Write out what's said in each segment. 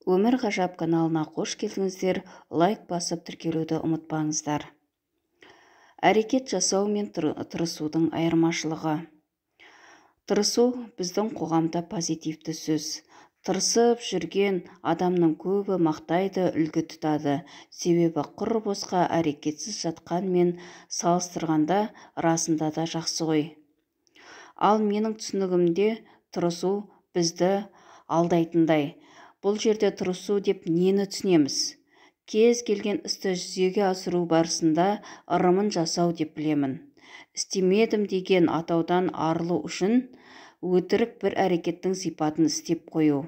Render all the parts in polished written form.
Өмір ғажап каналына қош келдіңіздер. Лайк басып тіркелуді ұмытпаңыздар. Әрекет жасау мен тырысудың айырмашылығы. Тырысу біздің қоғамда позитивті сөз. Тырысып жүрген адамның көбі мақтайды, үлгі тұтады. Себебі құр босқа әрекетсіз жатқанмен салыстырғанда расында да жақсы ғой. Ал менің түсінігімде тырысу бізді алдайтындай. Бұл жерде тырысу деп нені түсінеміз? Кез келген істі жүзеге асыру барысында ырымын жасау деп білемін. Істемедім деген атаудан арылу үшін өтірік бір әрекеттің сипатын істеп қою.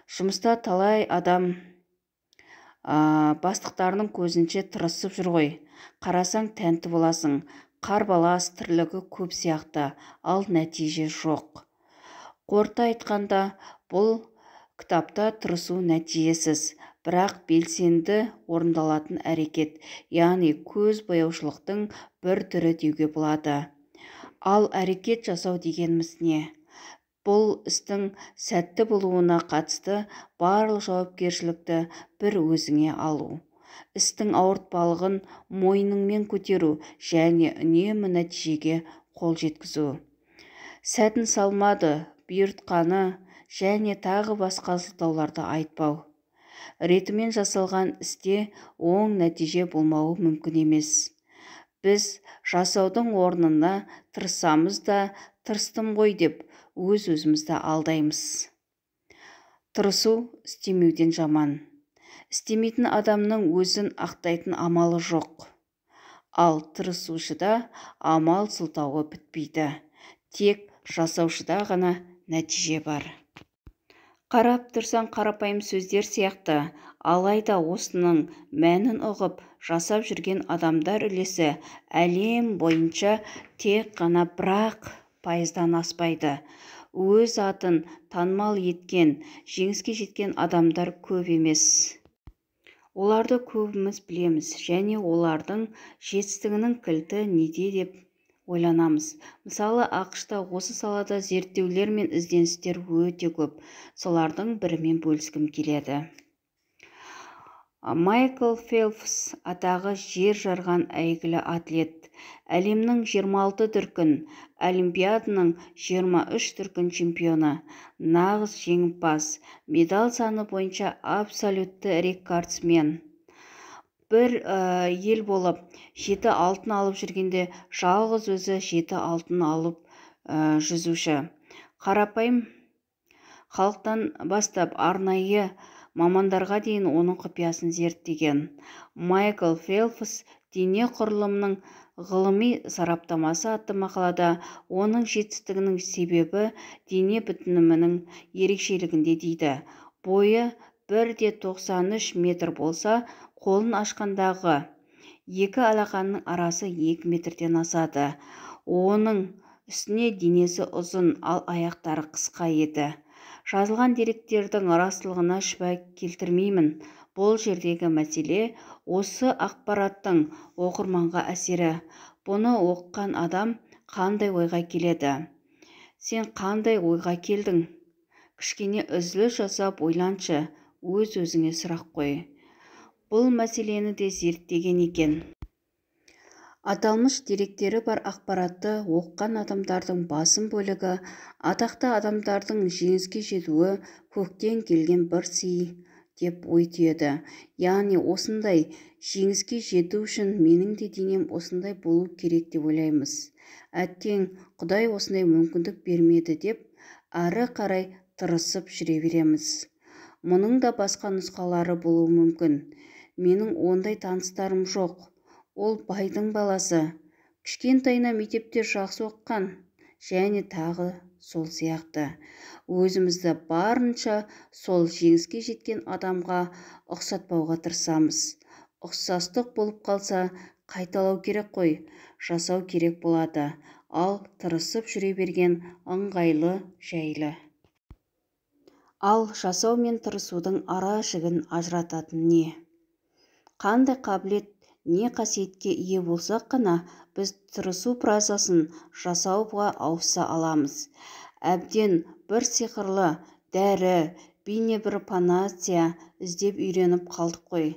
Жұмыста талай адам бастықтарының көзінше тырысып жүр ғой. Қарасаң тәнті боласың. Қарбалас, тірлігі көп сияқты, ал нәтиже жоқ. Қорыта айтқанда, бұл кітапта тырысу нәтижесіз, бірақ белсенді орындалатын әрекет, яғни көз бояушылықтың бір түрі деуге болады. Ал әрекет жасау дегеніміз не? Бұл істің сәтті болуына қатысты барлық жауапкершілікті бір өзіңе алу. Істің ауыртпалығын мойныңмен көтеру және үнемі нәтижеге қол жеткізу. Сәтін салмады, бұйыртқаны және тағы басқа сылтауларды айтпау. Ретімен жасалған істе оң нәтиже болмауы мүмкін емес. Біз жасаудың орнына тырысамыз да, тырыстым ғой деп өз-өзімізді алдаймыз. Тырысу істемеуден жаман. Істемейтін адамның өзін ақтайтын амалы жоқ. Ал тырысушыда амал сылтауы бітпейді. Тек жасаушыда ғана нәтиже бар. Қарап тұрсаң қарапайым сөздер сияқты, алайда осының мәнін ұғып жасап жүрген адамдар үлесі әлем бойынша тек қана 1% аспайды. Өз атын танымал еткен, жеңіске жеткен адамдар көп емес. Оларды көбіміз білеміз және олардың жетістігінің кілті неде деп ойланамыз. Мысалы, ақш-та осы салада зерттеулер мен ізденістер өте көп. Солардың бірімен бөліскім келеді. Майкл Фелпс атағы жер жарған әйгілі атлет. Әлемнің 26 дүркін, Олимпиаданың 23 дүркін чемпионы, нағыз жеңімпаз, медаль саны бойынша абсолютті рекордсмен. Бір ел болып 7 алтын алып жүргенде жалғыз өзі 7 алтын алып жүзуші. Қарапайым халықтан бастап арнайы мамандарға дейін оның құпиясын зерттеген. Майкл Фелпс дене құрылымының ғылыми сараптамасы атты мақалада оның жетістігінің себебі дене бітімінің ерекшелігінде дейді. Бойы 1,93 метр болса, қолын ашқандағы екі алақанның арасы 2 метрден асады. Оның үстіне денесі ұзын, ал аяқтары қысқа еді. Жазылған деректердің растылығына шүбә келтірмеймін. Бұл жердегі мәселе осы ақпараттың оқырманға әсері. Бұны оқыған адам қандай ойға келеді? Сен қандай ойға келдің? Кішкене үзіліс жасап ойланшы, өз-өзіңе сұрақ қой. Бұл мәселені де зерттеген екен. Аталмыш деректері бар ақпаратты оқыған адамдардың басым бөлігі атақты адамдардың жеңіске жетуі көктен келген бір сый деп ой түйеді. Яғни осындай жеңіске жету үшін менің де денем осындай болу керек деп ойлаймыз. Әттең Құдай осындай мүмкіндік бермеді деп ары қарай тырысып жүре береміз. Мұның да басқа нұсқалары болуы мүмкін. Менің ондай таныстарым жоқ. Ол байдың баласы. Кішкентайынан мектепте жақсы оқыған және тағы сол сияқты. Өзімізді барынша сол жеңіске жеткен адамға ұқсатпауға тырысамыз. Ұқсастық болып қалса, қайталау керек қой, жасау керек болады. Ал тырысып жүре берген ыңғайлы, жайлы. Ал жасау мен тырысудың ара жігін ажырататын не? Қандай қабілет, не қасиетке ие болсақ қана біз тырысу процесін жасауға ауыса аламыз. Әбден бір сиқырлы дәрі бейне бір панацея іздеп үйреніп қалдық қой.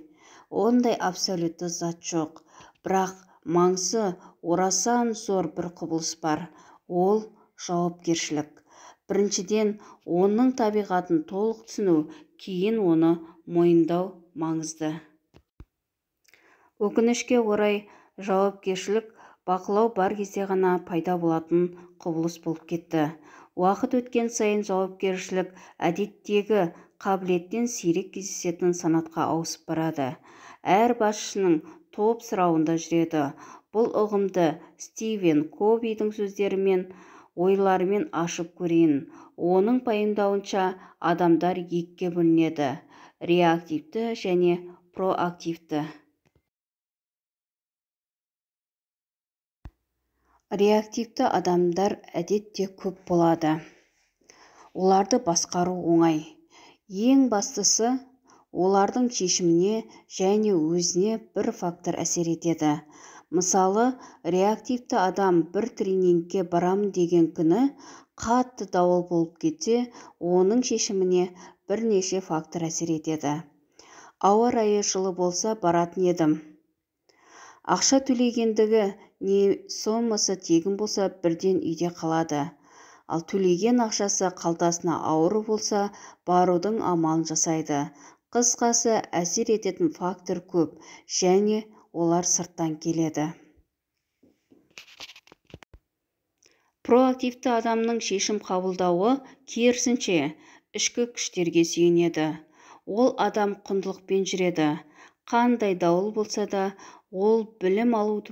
Ондай абсолютті зат жоқ. Бірақ маңызы орасан зор бір құбылыс бар. Ол жауапкершілік. Біріншіден, оның табиғатын толық түсіну, кейін оны мойындау маңызды. Өкінішке орай, жауапкершілік бақылау бар кезде ғана пайда болатын құбылыс болып кетті. Уақыт өткен сайын жауапкершілік әдеттегі қабілеттен сирек кездесетін санатқа ауысып барады. Әр басшының топ сұрауында жүреді. Бұл ұғымды Стивен Ковидің сөздерімен, ойларымен ашып көрейін. Оның пайымдауынша адамдар екіге бөлінеді: реактивті және проактивті. Реактивті адамдар әдетте көп болады. Оларды басқару оңай. Ең бастысы, олардың шешіміне және өзіне бір фактор әсер етеді. Мысалы, реактивті адам бір тренингке барамын деген күні қатты дауыл болып кетсе, оның шешіміне бірнеше фактор әсер етеді. Ауа райы жылы болса баратын едім. Ақша төлегендігі не сомасы тегін болса бірден үйде қалады. Ал төлеген ақшасы қалтасына ауыр болса барудың амалын жасайды. Қысқасы, әсер ететін фактор көп және олар сырттан келеді. Проактивті адамның шешім қабылдауы керісінше ішкі күштерге сүйенеді. Ол адам құндылықпен жүреді. Қандай дауыл болса да, ол білім алу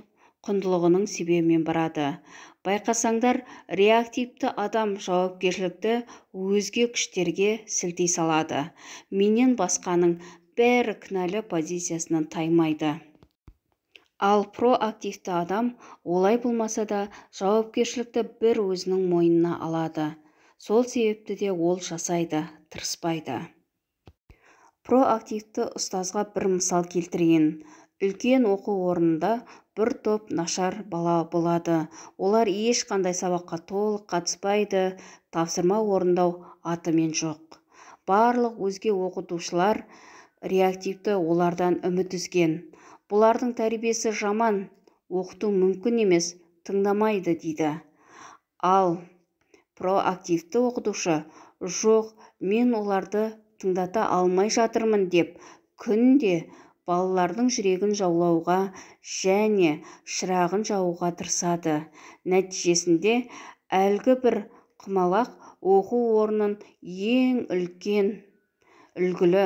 құндылығының себебімен барады. Байқасаңдар, реактивті адам жауапкершілікті өзге күштерге сілтей салады. Менен басқаның бәрі кінәлі позициясынан таймайды. Ал проактивті адам олай болмаса да жауапкершілікті бір өзінің мойнына алады. Сол себепті де ол жасайды, тырыспайды. Проактивті ұстазға бір мысал келтірейін. Үлкен оқу орнында бір топ нашар бала болады. Олар ешқандай сабаққа толық қатыспайды, тапсырма орындау атымен жоқ. Барлық өзге оқытушылар реактивті олардан үміт үзген. Бұлардың тәрбиесі жаман, оқыту мүмкін емес, тыңдамайды дейді. Ал проактивті оқытушы: жоқ, мен оларды тыңдата алмай жатырмын деп күнде балалардың жүрегін жаулауға және шырағын жағуға тырысады. Нәтижесінде әлгі бір құмалақ оқу орнын ең үлкен үлгілі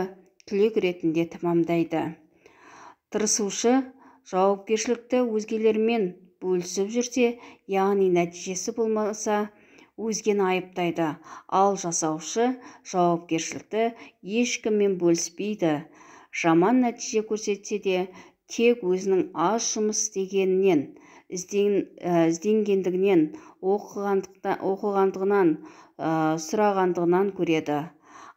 түлек ретінде тәмамдайды. Тырысушы жауапкершілікті өзгелермен бөлісіп жүрсе, яғни нәтижесі болмаса, өзгені айыптайды. Ал жасаушы жауапкершілікті ешкіммен бөліспейді. Жаман нәтиже көрсетсе де, тек өзінің аз жұмыс істегенінен, ізденгендігінен, оқығандығынан, сұрағандығынан көреді.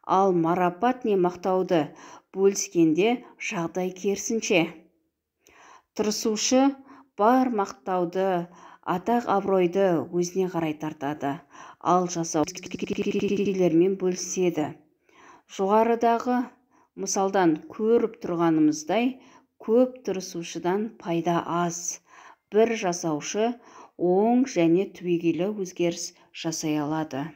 Ал марапат не мақтауды бөліскенде жағдай керісінше. Тырысушы бар мақтауды, атақ-абыройды өзіне қарай тартады. Ал жасаушылермен бөліседі. Жоғарыдағы мысалдан көріп тұрғанымыздай, көп тырысушыдан пайда аз. Бір жасаушы оң және түбегейлі өзгеріс жасай алады.